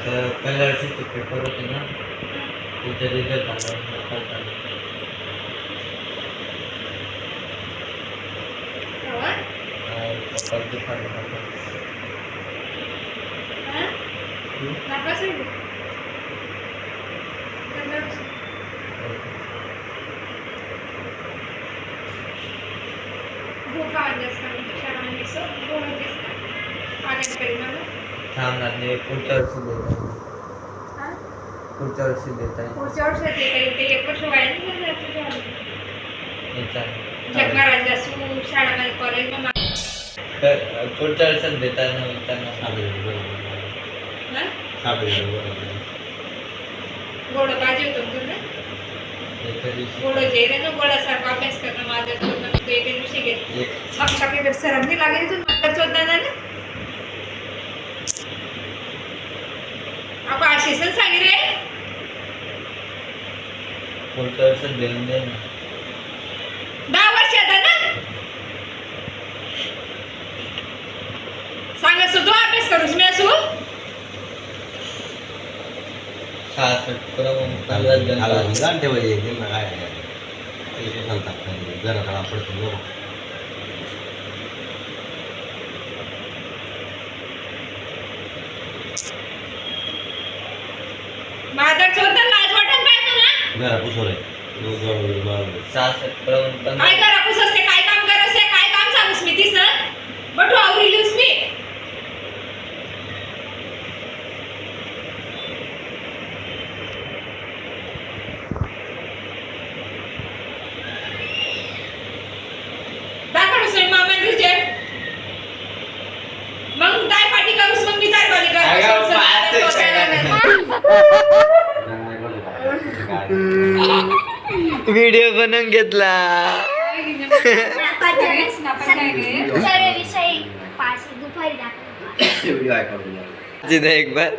पहिल्या वर्षीचे पेपर होते ना त्याचा रिझल्ट आला पुढच्या वर्षी देत आहे पुढच्या वर्षात ते एक वर्ष वाया शाळेमध्ये कॉलेज पुढच्या वर्षात देताना गोड भाजी होतो तुला गोड जेरे ना गोडासारखा अभ्यास करणं माझ्या एके दिवशी घेतली सकाळी सरांनी लागेल तू नंतर चोदना ना आपण आशिषन सांगितले पुढच्या वर्षात देऊन दे ना 10 वर्षात ना सांगा सुद्धा अभ्यास करूस मी असू 66 ठेवायचे त्यांना काय सांगतात घराकडे पडतो माझा चोदन लाज वाटत पाहिजे ना घरा पुसवले 66 काय करापूस असते काय काम करस काय काम सांगूस मी तीस बटू आवरीलीस मी दाखवूस मी मामा रिजेक्ट मग काय पाठी करूस मग मी काय वाली व्हिडिओ बनवून घेतला एक बार